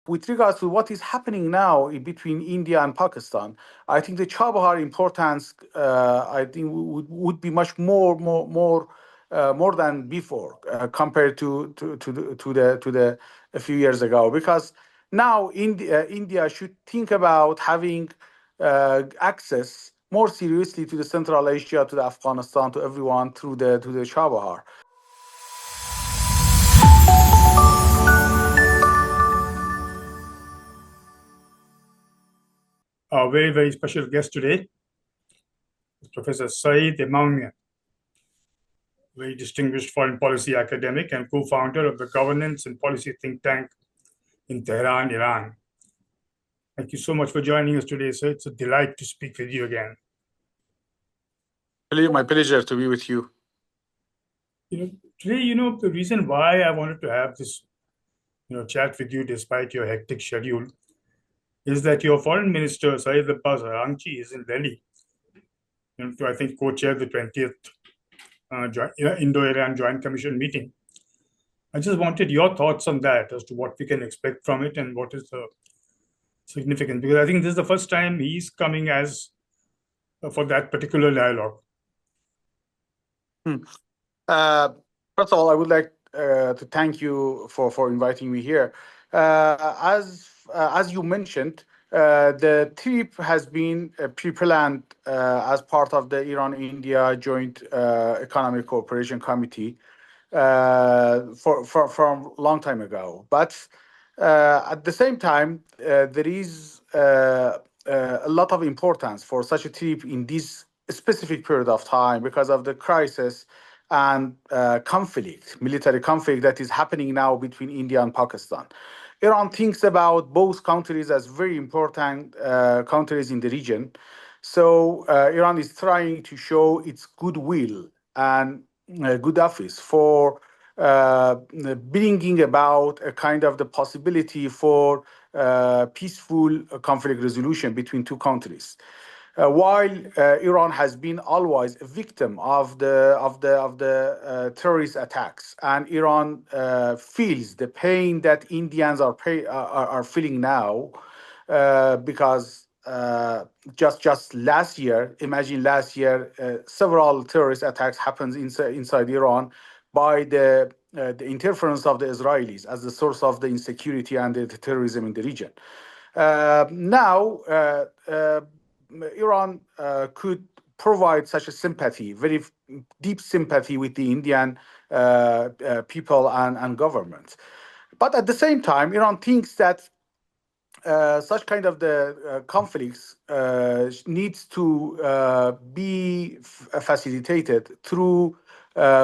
with regards to what is happening now between India and Pakistan, I think the Chabahar importance, I think, would be much more than before compared to the a few years ago, because now India should think about having access more seriously to the Central Asia, to the Afghanistan, to everyone through the Chabahar. Our very, very special guest today is Professor Seyed Emamian, very distinguished foreign policy academic and co-founder of the governance and policy think tank in Tehran, Iran. Thank you so much for joining us today, sir. It's a delight to speak with you again. My pleasure to be with you. Today, the reason why I wanted to have this, chat with you despite your hectic schedule is that your foreign minister, Syed Abbas Arangchi, is in Delhi to, I think, co-chair the 20th IndoIran Joint Commission meeting. I just wanted your thoughts on that as to what we can expect from it and what is the significance, because I think this is the first time he's coming as for that particular dialogue. First of all, I would like to thank you for inviting me here. As you mentioned, the trip has been pre-planned as part of the Iran-India Joint Economic Cooperation Committee from a long time ago. But at the same time, there is a lot of importance for such a trip in this specific period of time because of the crisis and military conflict that is happening now between India and Pakistan. Iran thinks about both countries as very important countries in the region. So Iran is trying to show its goodwill and good office for bringing about a kind of the possibility for peaceful conflict resolution between two countries. While Iran has been always a victim of the terrorist attacks, and Iran feels the pain that Indians are feeling now, because just last year, imagine last year, several terrorist attacks happened inside Iran by the interference of the Israelis as the source of the insecurity and the terrorism in the region. Now, Iran could provide such a sympathy, very deep sympathy with the Indian people and government. But at the same time, Iran thinks that such kind of the conflicts needs to be facilitated through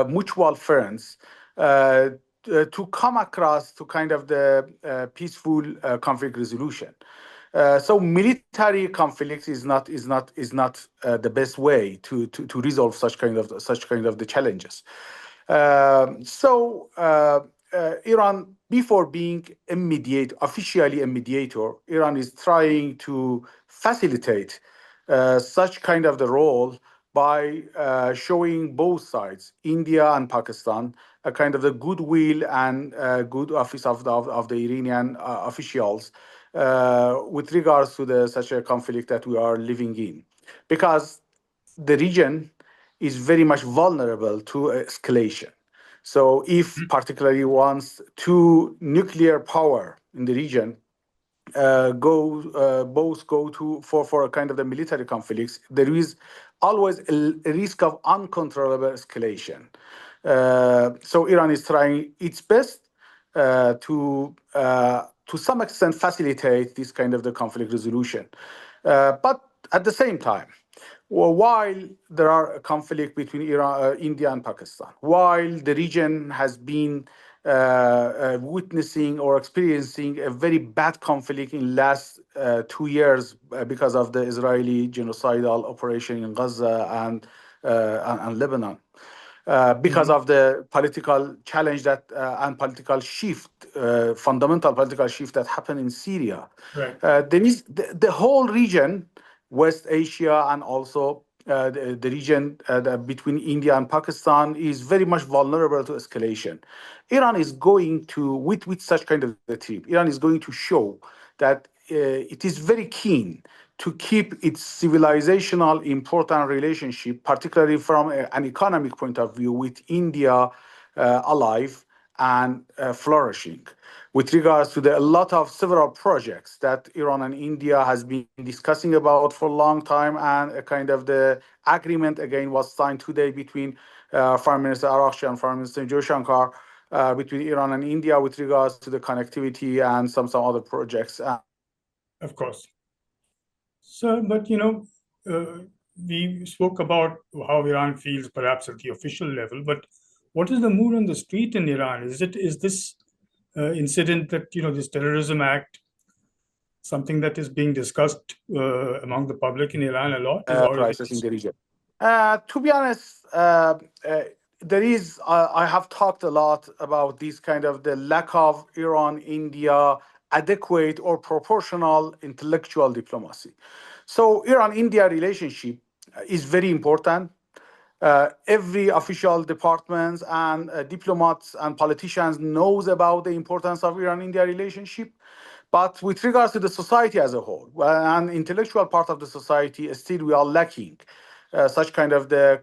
mutual friends to come across to kind of the peaceful conflict resolution. So military conflict is not the best way to resolve such kind of the challenges. Iran, before being officially a mediator, Iran is trying to facilitate such kind of the role by showing both sides, India and Pakistan, a kind of the goodwill and good office of the Iranian officials with regards to such a conflict that we are living in, because the region is very much vulnerable to escalation. So if particularly once two nuclear power in the region both go for a kind of the military conflicts, there is always a risk of uncontrollable escalation. So Iran is trying its best to some extent facilitate this kind of the conflict resolution. But at the same time, while there are a conflict between India and Pakistan, while the region has been witnessing or experiencing a very bad conflict in last 2 years because of the Israeli genocidal operation in Gaza and Lebanon, because of the political challenge that and political shift, fundamental political shift that happened in Syria. Right. There is the whole region, West Asia and also the region between India and Pakistan is very much vulnerable to escalation. Iran is going to, with such kind of a trip, Iran is going to show that it is very keen to keep its civilizational important relationship, particularly from an economic point of view, with India alive and flourishing. With regards to a lot of several projects that Iran and India has been discussing about for a long time, and a kind of the agreement again was signed today between Foreign Minister Araghchi and Foreign Minister Joyshankar between Iran and India with regards to the connectivity and some other projects. Of course. So, but we spoke about how Iran feels perhaps at the official level, but what is the mood on the street in Iran? Is this incident that, this terrorism act, something that is being discussed among the public in Iran a lot? Crisis in the region. To be honest, I have talked a lot about this kind of the lack of Iran-India adequate or proportional intellectual diplomacy. So Iran-India relationship is very important. Every official departments and diplomats and politicians knows about the importance of Iran-India relationship. But with regards to the society as a whole, an intellectual part of the society, still we are lacking such kind of the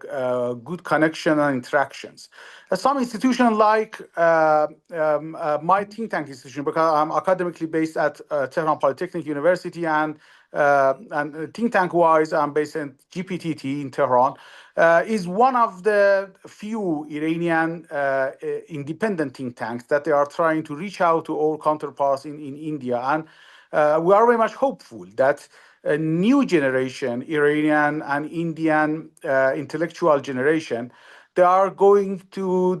good connection and interactions. Some institutions like my think tank institution, because I'm academically based at Tehran Polytechnic University, and think tank wise, I'm based in GPTT in Tehran, is one of the few Iranian independent think tanks that they are trying to reach out to all counterparts in India. And we are very much hopeful that a new generation, Iranian and Indian intellectual generation, they are going to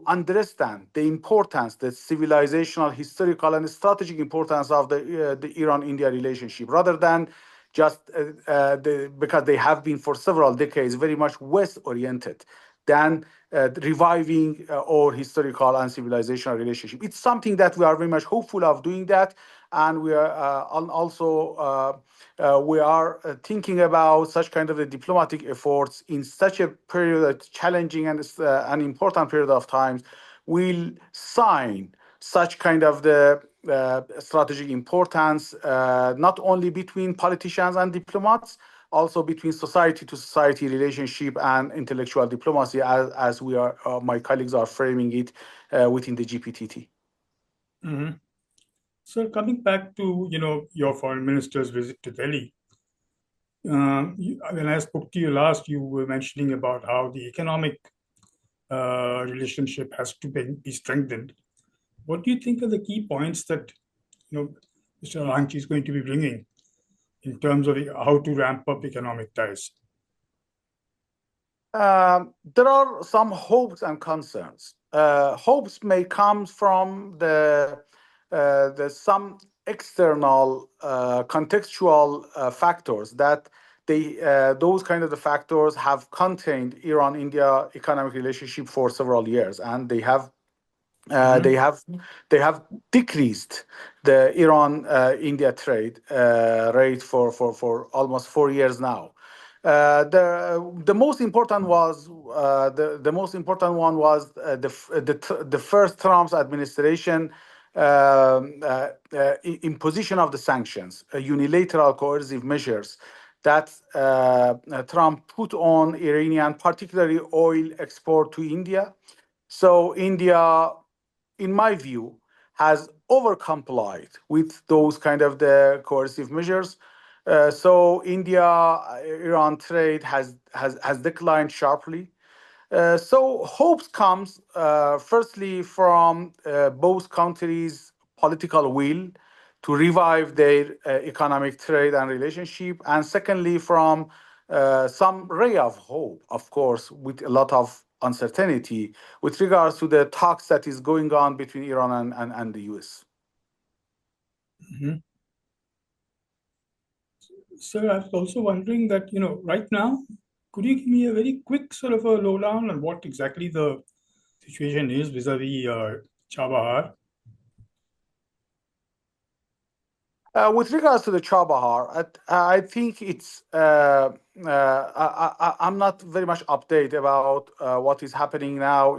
understand the importance, the civilizational, historical, and strategic importance of the Iran-India relationship, rather than just because they have been for several decades very much West-oriented, than reviving our historical and civilizational relationship. It's something that we are very much hopeful of doing that, and we are also thinking about such kind of a diplomatic efforts in such a period, a challenging and an important period of time. We'll sign such kind of the strategic importance, not only between politicians and diplomats, also between society to society relationship and intellectual diplomacy, as we are, my colleagues are framing it within the GPTT. Mm-hmm. So coming back to your foreign minister's visit to Delhi, when I spoke to you last, you were mentioning about how the economic relationship has to be strengthened. What do you think are the key points that Mr. Araghchi is going to be bringing in terms of how to ramp up economic ties? There are some hopes and concerns. Hopes may come from the some external contextual factors that those kind of the factors have contained Iran-India economic relationship for several years, and they have they have decreased the Iran-India trade rate for almost 4 years now. The most important was the most important one was the first Trump's administration imposition of the sanctions, unilateral coercive measures that Trump put on Iranian, particularly oil export to India. So India, in my view, has overcomplied with those kind of the coercive measures. So India-Iran trade has declined sharply. So hopes comes firstly from both countries' political will to revive their economic trade and relationship, and secondly from some ray of hope, of course, with a lot of uncertainty with regards to the talks that is going on between Iran and the US. Mm-hmm. Sir, I was also wondering that, right now, could you give me a very quick sort of a lowdown on what exactly the situation is vis-a-vis Chabahar? With regards to the Chabahar, I think it's. I'm not very much updated about what is happening now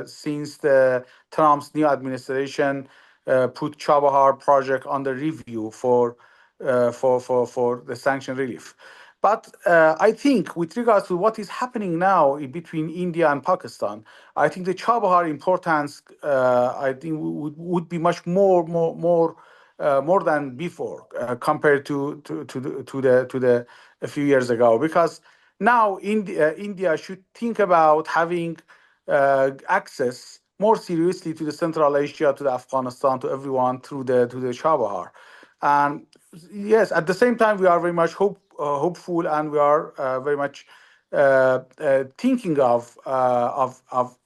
since the Trump's new administration put Chabahar project under review for the sanction relief. But I think with regards to what is happening now between India and Pakistan, I think the Chabahar importance, I think would be much more than before compared to the a few years ago, because now India should think about having access more seriously to the Central Asia, to the Afghanistan, to everyone through the to the Chabahar. And yes, at the same time, we are very much hopeful, and we are very much thinking of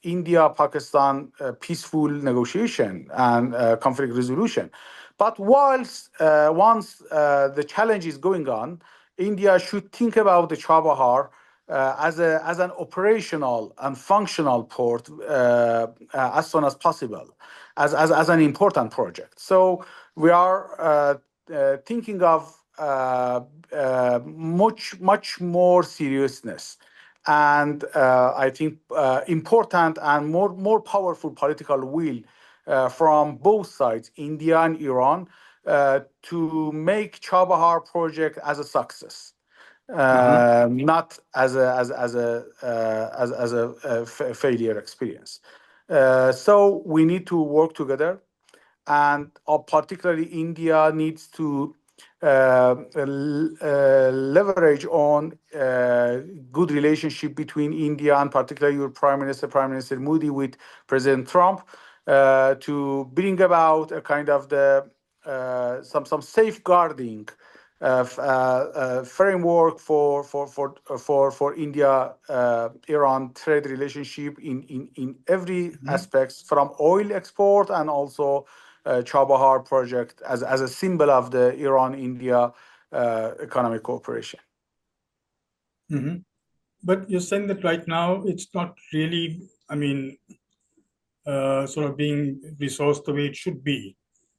India Pakistan peaceful negotiation and conflict resolution. But once the challenge is going on, India should think about the Chabahar as an operational and functional port as soon as possible, as an important project. So we are thinking of much more seriousness, and I think important and more powerful political will from both sides, India and Iran, to make Chabahar project as a success, not as a failure experience. So we need to work together, and particularly India needs to leverage on good relationship between India and particularly your Prime Minister Modi, with President Trump, to bring about a kind of the some safeguarding framework for India Iran trade relationship in every aspects, from oil export and also Chabahar project as a symbol of the Iran India economic cooperation. But you're saying that right now it's not really, sort of being resourced the way it should be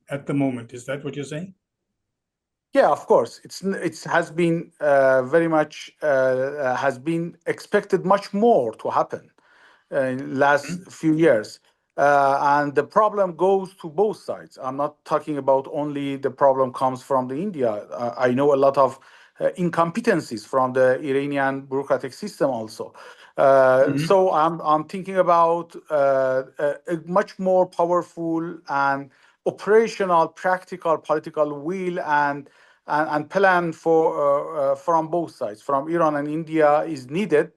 at the moment. Is that what you're saying? Yeah, of course. It has been very much has been expected much more to happen in last few years. And the problem goes to both sides. I'm not talking about only the problem comes from the India. I know a lot of incompetencies from the Iranian bureaucratic system also. So I'm thinking about a much more powerful and operational, practical, political will and plan for from both sides, from Iran and India, is needed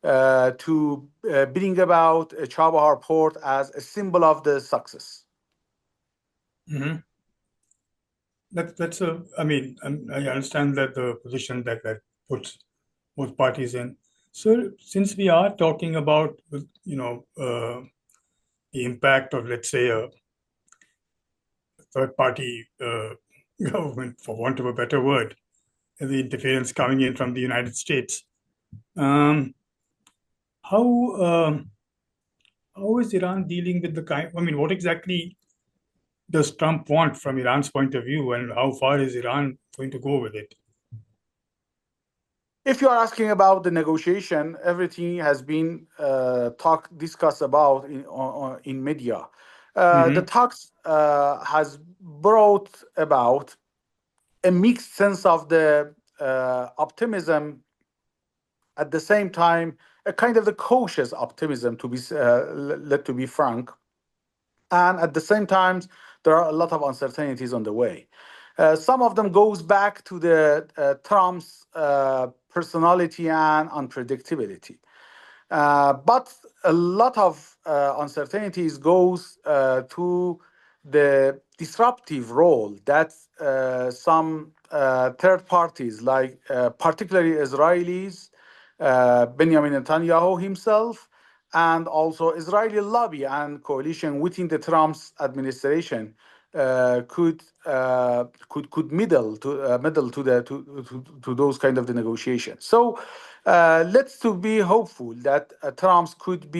to bring about a Chabahar port as a symbol of the success. That's a. I understand that the position that puts both parties in. So, since we are talking about, the impact of, let's say, a third-party government, for want of a better word, the interference coming in from the United States, how is Iran dealing with the kind? What exactly does Trump want from Iran's point of view, and how far is Iran going to go with it? If you are asking about the negotiation, everything has been discussed about in media. The talks has brought about a mixed sense of the optimism, at the same time a kind of the cautious optimism, to be frank, and at the same time there are a lot of uncertainties on the way. Some of them goes back to the Trump's personality and unpredictability. But a lot of uncertainties goes to the disruptive role that some third parties, like particularly Israelis, Benjamin Netanyahu himself, and also Israeli lobby and coalition within the Trump's administration could middle to those kind of the negotiations. So let's to be hopeful that Trump's could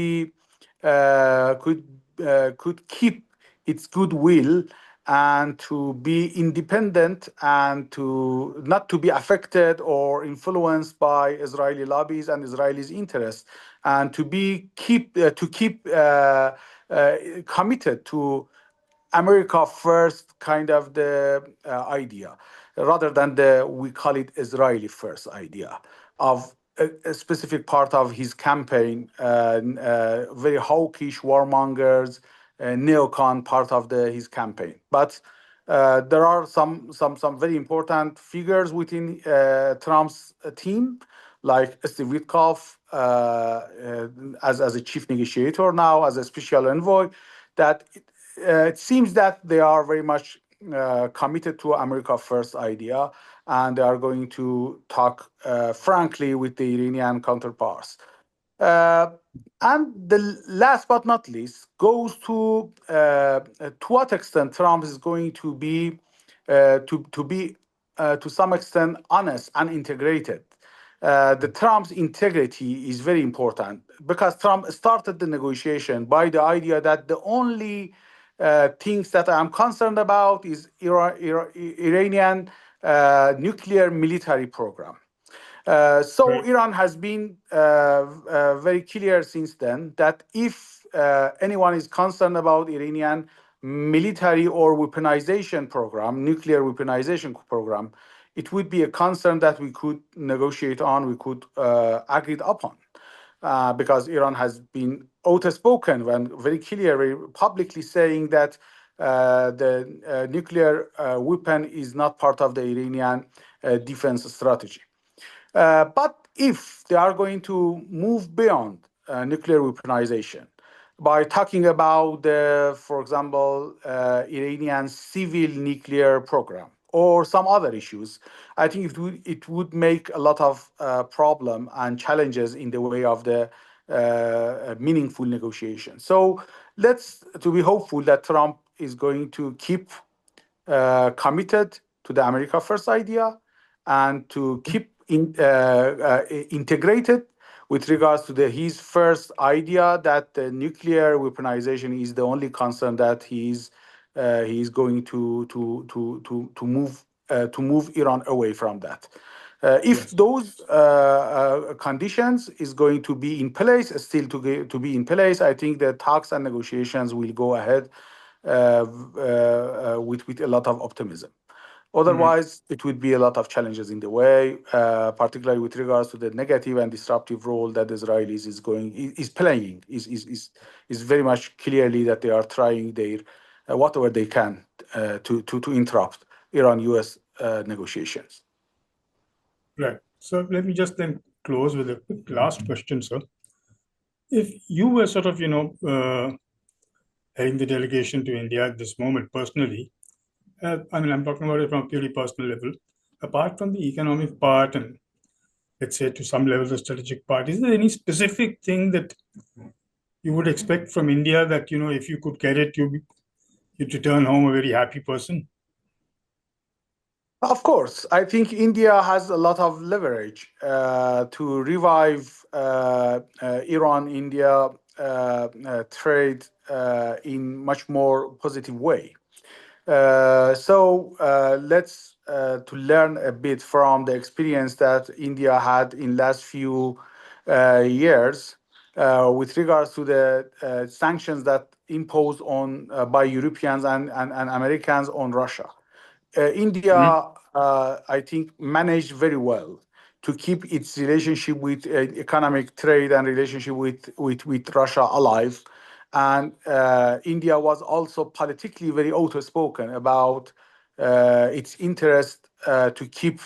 keep its goodwill and to be independent and to not to be affected or influenced by Israeli lobbies and Israelis' interests, and to keep committed to America first kind of the idea, rather than the we call it Israeli first idea of a specific part of his campaign, very hawkish warmongers, neocon part of his campaign. But there are some very important figures within Trump's team, like Steve Witkoff as a chief negotiator now, as a special envoy, that it seems that they are very much committed to America First idea, and they are going to talk frankly with the Iranian counterparts. Uh, and the last but not least goes to what extent Trump is going to be to some extent honest and integrated. The Trump's integrity is very important because Trump started the negotiation by the idea that the only things that I'm concerned about is Iranian nuclear military program. So Right. Iran has been very clear since then that if anyone is concerned about Iranian military or weaponization program, nuclear weaponization program, it would be a concern that we could negotiate on, we could agree upon. Because Iran has been outspoken when very clearly, publicly saying that the nuclear weapon is not part of the Iranian defense strategy. But if they are going to move beyond nuclear weaponization by talking about for example, Iranian civil nuclear program or some other issues, I think it would make a lot of problem and challenges in the way of the meaningful negotiation. So let's to be hopeful that Trump is going to keep committed to the America First idea and to keep integrated with regards to his first idea that the nuclear weaponization is the only concern that he's going to move Iran away from that. If Yes. those conditions is going to be in place, still to be in place, I think the talks and negotiations will go ahead with a lot of optimism. Mhm. Otherwise, it would be a lot of challenges in the way, particularly with regards to the negative and disruptive role that Israelis is playing. Is very much clearly that they are trying their whatever they can to interrupt Iran-U.S. Negotiations. Right. So let me just then close with a quick last question, sir. If you were sort of, heading the delegation to India at this moment personally, I mean, I'm talking about it from a purely personal level. Apart from the economic part and let's say to some level the strategic part, is there any specific thing that you would expect from India that, if you could get it, you'd return home a very happy person? Of course, I think India has a lot of leverage to revive Iran-India trade in much more positive way. So let's to learn a bit from the experience that India had in last few years with regards to the sanctions that imposed on by Europeans and Americans on Russia. India, Mhm. I think, managed very well to keep its relationship with economic trade and relationship with Russia alive. And India was also politically very outspoken about its interest to keep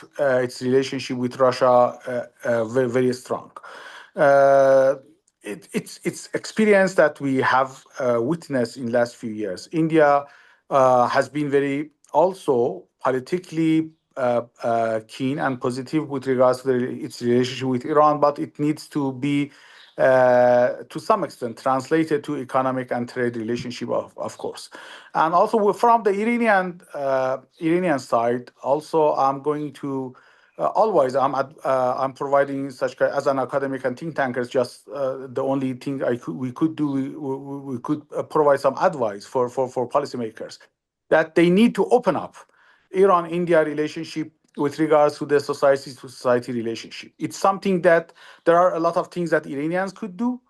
its relationship with Russia very, very strong. Uh, it's experience that we have witnessed in last few years. India has been very also politically keen and positive with regards to its relationship with Iran, but it needs to be to some extent translated to economic and trade relationship, of course. And also from the Iranian side, also I'm going to always I'm providing as an academic and think tanker. Just the only thing we could do, we could provide some advice for policymakers. that they need to open up Iran-India relationship with regards to the society-to-society relationship. It's something that there are a lot of things that Iranians could do.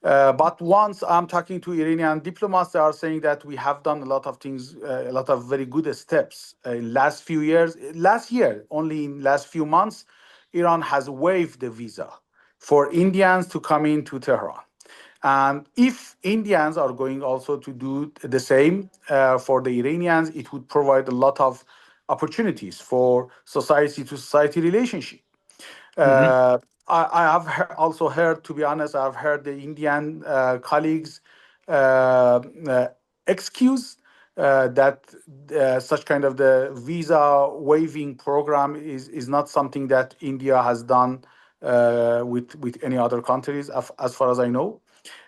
But once I'm talking to Iranian diplomats, they are saying that we have done a lot of things, a lot of very good steps in last few years. Last year, only in last few months, Iran has waived the visa for Indians to come into Tehran. And if Indians are going also to do the same for the Iranians, it would provide a lot of opportunities for society to society relationship. I have also heard, to be honest, I've heard the Indian colleagues excuse that such kind of the visa waiving program is not something that India has done with any other countries, as far as I know,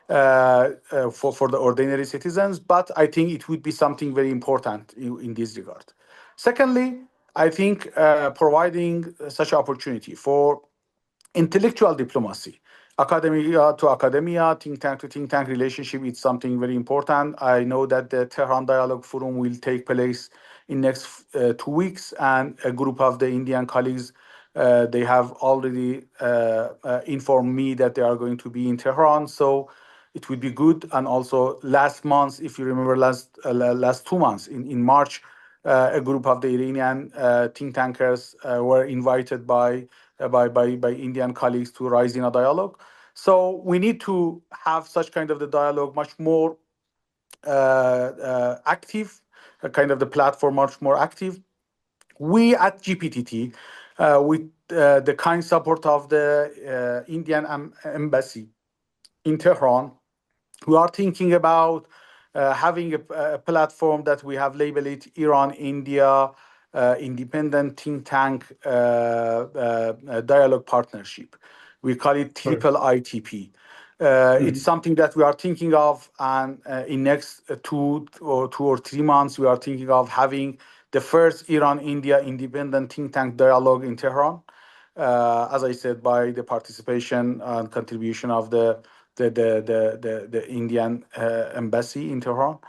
for the ordinary citizens. But I think it would be something very important in this regard. Secondly, I think providing such opportunity for intellectual diplomacy, academia to academia, think tank to think tank relationship is something very important. I know that the Tehran Dialogue Forum will take place in next 2 weeks, and a group of the Indian colleagues, they have already informed me that they are going to be in Tehran. So it would be good. And also last month, if you remember, last 2 months in March, a group of the Iranian think tankers were invited by Indian colleagues to rise in a dialogue. So we need to have such kind of the dialogue much more active, kind of the platform much more active. We at GPTT, with the kind support of the Indian embassy in Tehran, we are thinking about having a platform that we have labeled it Iran-India Independent Think Tank Dialogue Partnership. We call it Triple ITP. It's something that we are thinking of, and in next 2 or 3 months, we are thinking of having the first Iran-India Independent Think Tank Dialogue in Tehran. As I said, by the participation and contribution of the Indian embassy in Tehran.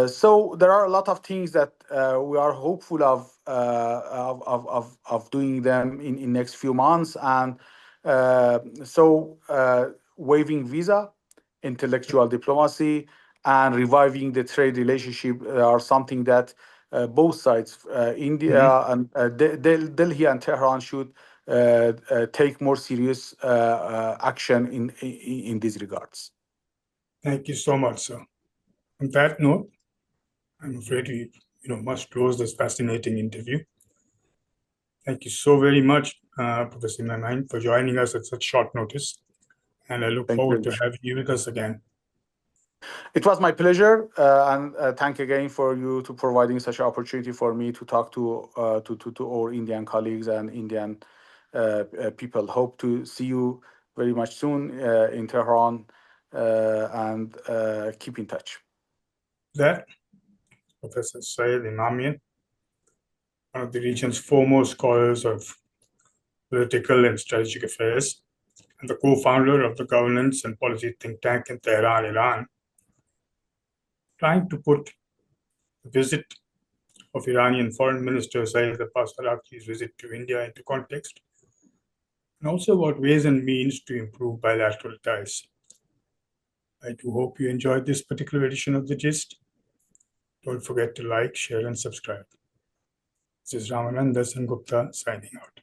So there are a lot of things that we are hopeful of doing them in next few months, and waiving visa, intellectual diplomacy, and reviving the trade relationship are something that both sides, India and Delhi and Tehran, should take more serious action in these regards. Thank you so much, sir. On that note, I'm afraid we must close this fascinating interview. Thank you so very much, Professor Emamian, for joining us at such short notice. And I look forward to having you with us again. It was my pleasure, and thank again for you to providing such an opportunity for me to talk to our Indian colleagues and Indian people. Hope to see you very much soon in Tehran, and keep in touch. That Professor Seyed Emamian, one of the region's foremost scholars of political and strategic affairs, and the co-founder of the governance and policy think tank in Tehran, Iran, trying to put the visit of Iranian Foreign Minister Saeed Abbas-Araghchi's visit to India into context, and also about ways and means to improve bilateral ties. I do hope you enjoyed this particular edition of The Gist. Don't forget to like, share, and subscribe. This is Ramanand Dasengupta signing out.